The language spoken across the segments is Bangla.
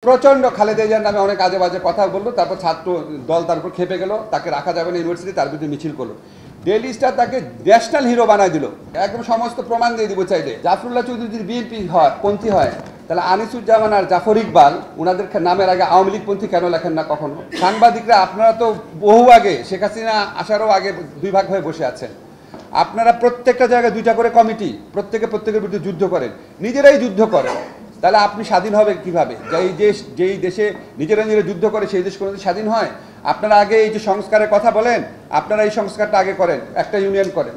প্রচণ্ড খালেদা জিয়ার নামে অনেক আজে বাজে কথা বললো, তারপর ছাত্র দল তার উপর খেপে গেল, তাকে রাখা যাবে না ইউনিভার্সিটি, তার বিরুদ্ধে মিছিল করলো। ডেইলি স্টার তাকে ন্যাশনাল হিরো বানায় দিল, একদম সমস্ত প্রমাণ দিয়ে দিব চাইলে। জাফরুল্লাহ চৌধুরী যদি বিএনপি হয় পন্থী হয়, তাহলে আনিসুজ্জামান আর জাফর ইকবাল ওনাদের নামের আগে আওয়ামী লীগ পন্থী কেন লেখেন না কখনো? সাংবাদিকরা আপনারা তো বহু আগে, শেখ হাসিনা আসারও আগে দুই ভাগ হয়ে বসে আছেন। আপনারা প্রত্যেকটা জায়গায় দুইটা করে কমিটি, প্রত্যেকের বিরুদ্ধে যুদ্ধ করেন, নিজেরাই যুদ্ধ করেন, তাহলে আপনি স্বাধীন হবে কিভাবে? যেই দেশে নিজেরা যুদ্ধ করে সেই দেশ কোনোদিন স্বাধীন হয়? আপনারা আগে এই যে সংস্কারের কথা বলেন, আপনারা এই সংস্কারটা আগে করেন, একটা ইউনিয়ন করেন,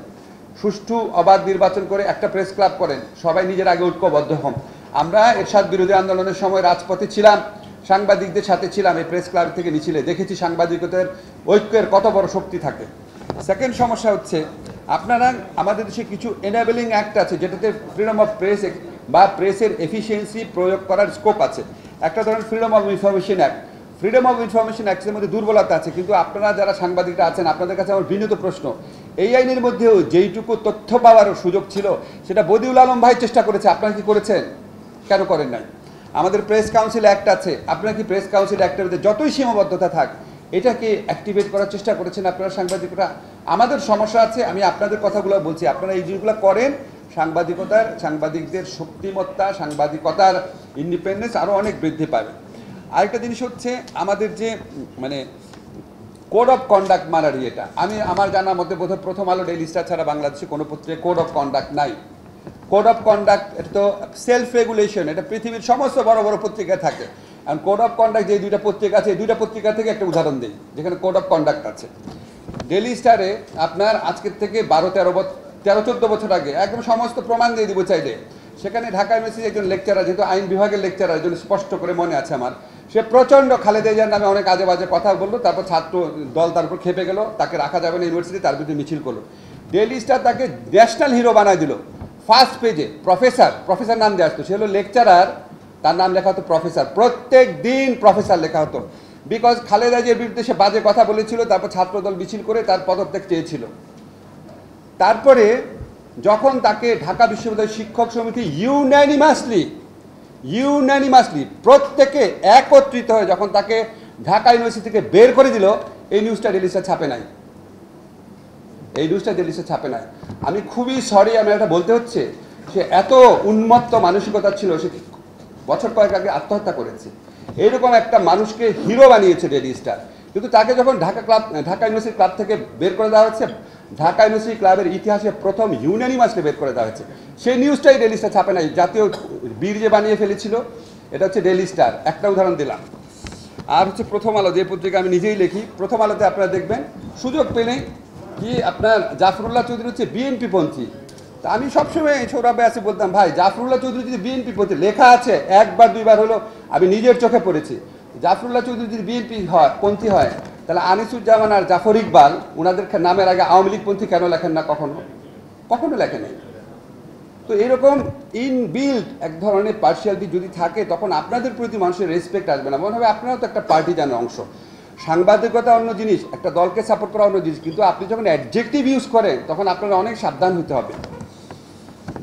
সুষ্ঠু অবাধ নির্বাচন করে একটা প্রেস ক্লাব করেন, সবাই নিজের আগে ঐক্যবদ্ধ হন। আমরা এরশাদ বিরোধী আন্দোলনের সময় রাজপথে ছিলাম, সাংবাদিকদের সাথে ছিলাম, এই প্রেস ক্লাব থেকে মিছিলে দেখেছি সাংবাদিকতার ঐক্যের কত বড় শক্তি থাকে। সেকেন্ড সমস্যা হচ্ছে, আপনারা আমাদের দেশে কিছু এনাবেলিং অ্যাক্ট আছে যেটাতে ফ্রিডম অফ প্রেস বা প্রেসের এফিসিয়েন্সি প্রয়োগ করার স্কোপ আছে। একটা ধরেন freedom of information act. Freedom of information অ্যাক্টের মধ্যে দুর্বলতা আছে, কিন্তু আপনারা যারা সাংবাদিকরা আছেন আপনাদের কাছে আমার বিনীত প্রশ্ন, এই আইনের মধ্যেও যেইটুকু তথ্য পাওয়ার সুযোগ ছিল সেটা বদিউল আলম ভাই চেষ্টা করেছে, আপনারা কি করেছেন? কেন করেন নাই? আমাদের প্রেস কাউন্সিল অ্যাক্ট আছে, আপনারা কি প্রেস কাউন্সিল অ্যাক্টের মধ্যে যতই সীমাবদ্ধতা থাক এটাকে অ্যাক্টিভেট করার চেষ্টা করেছেন আপনারা সাংবাদিকরা? আমাদের সমস্যা আছে, আমি আপনাদের কথাগুলো বলছি, আপনারা এই জিনিসগুলো করেন, সাংবাদিকদের শক্তিমত্তা, সাংবাদিকতার ইন্ডিপেন্ডেন্স আরও অনেক বৃদ্ধি পাবে। আরেকটা জিনিস হচ্ছে আমাদের যে কোড অফ কন্ডাক্ট মানারি, এটা আমার জানার মধ্যে বোধহয় প্রথম আলো, ডেইলি স্টার ছাড়া বাংলাদেশে কোনো পত্রিকায় কোড অফ কন্ডাক্ট নাই। কোড অফ কন্ডাক্ট এটা তো সেলফ রেগুলেশন, এটা পৃথিবীর সমস্ত বড় বড় পত্রিকায় থাকে। আর কোড অফ কন্ডাক্ট যে দুইটা পত্রিকা আছে, এই দুইটা পত্রিকা থেকে একটা উদাহরণ দিই যেখানে কোড অফ কন্ডাক্ট আছে। ডেইলি স্টারে আপনার আজকের থেকে 13-14 বছর আগে একদম সমস্ত প্রমাণ দিয়ে দিব চাইলে, সেখানে ঢাকা ইউনিভার্সিটির একজন লেকচারার, যেহেতু আইন বিভাগের লেকচারার, একজন স্পষ্ট করে মনে আছে আমার, সে প্রচণ্ড খালেদা জিয়ার নামে অনেক আজে বাজে কথা বললো, তারপর ছাত্র দল তার উপর খেপে গেল, তাকে রাখা যাবে না ইউনিভার্সিটি, তার বিরুদ্ধে মিছিল করলো। ডেইলি স্টার তাকে ন্যাশনাল হিরো বানায় দিল। ফার্স্ট পেজে প্রফেসর নাম দিয়ে আসতো, সে হলো লেকচারার, তার নাম লেখা হতো প্রফেসর, প্রত্যেক দিন প্রফেসর লেখা হতো, বিকজ খালেদা জিয়ার বিরুদ্ধে সে বাজে কথা বলেছিল, তারপর ছাত্রদল মিছিল করে তার পদত্যাগ চেয়েছিল। তারপরে যখন তাকে ঢাকা বিশ্ববিদ্যালয় শিক্ষক সমিতি ইউনানিমাসলি প্রত্যেকে একত্রিত হয়ে যখন তাকে ঢাকা ইউনিভার্সিটি থেকে বের করে দিল, এই নিউজটা ডেইলি স্টার ছাপে নাই। আমি খুবই সরি, আমি এটা বলতে হচ্ছে, সে এত উন্মত্ত মানসিকতা ছিল, সে বছর কয়েক আগে আত্মহত্যা করেছে। এইরকম একটা মানুষকে হিরো বানিয়েছে ডেইলি স্টার, কিন্তু তাকে যখন ঢাকা ইউনিভার্সিটি ক্লাব থেকে বের করে দেওয়া হচ্ছে, ঢাকা ইউনিভার্সিটি ক্লাবের ইতিহাসে প্রথম ইউনানিমাসলি বের করে দেওয়া হয়েছে, সেই নিউজটাই ডেইলি স্টার ছাপে নাই। জাতীয় বীর যে বানিয়ে ফেলেছিল, এটা হচ্ছে ডেইলি স্টার, একটা উদাহরণ দিলাম। আর হচ্ছে প্রথম আলো, যে পত্রিকা আমি নিজেই লিখি, প্রথম আলোতে আপনারা দেখবেন সুযোগ পেলেই কি আপনার জাফরুল্লাহ চৌধুরী হচ্ছে বিএনপি পন্থী। তা আমি সবসময় সৌরভে আছে বলতাম, ভাই জাফরুল্লাহ চৌধুরী যদি বিএনপি পন্থী লেখা আছে, একবার দুইবার হলো আমি নিজের চোখে পড়েছি, জাফরুল্লাহ চৌধুরী যদি বিএনপি পন্থী হয়, তাহলে আনিসুজ্জামান আর জাফর ইকবাল ওনাদের নামের আগে আওয়ামী লীগ পন্থী কেন লেখেন না কখনো লেখেন নাই। তো এরকম ইনবিল্ড এক ধরনের পার্সিয়ালিটি যদি থাকে, তখন আপনাদের প্রতি মানুষের রেসপেক্ট আসবে না, মনে হবে আপনারাও তো একটা পার্টিজানের অংশ। সাংবাদিকতা অন্য জিনিস, একটা দলকে সাপোর্ট করা অন্য জিনিস, কিন্তু আপনি যখন অ্যাডজেক্টিভ ইউজ করেন তখন আপনারা অনেক সাবধান হতে হবে।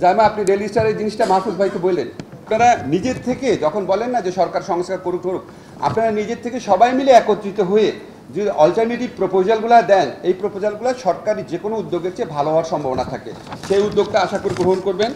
যেমন আপনি ডেইলি স্টারের জিনিসটা মাহফুজ ভাইকে বললেন, আপনারা নিজের থেকে যখন বলেন না যে সরকার সংস্কার করুক, আপনারা নিজের থেকে সবাই মিলে একত্রিত হয়ে যদি অল্টারনেটিভ প্রপোজালগুলো দেন, এই প্রপোজালগুলো সরকারি যে কোনো উদ্যোগের চেয়ে ভালো হওয়ার সম্ভাবনা থাকে। সেই উদ্যোগটা আশা করি গ্রহণ করবেন।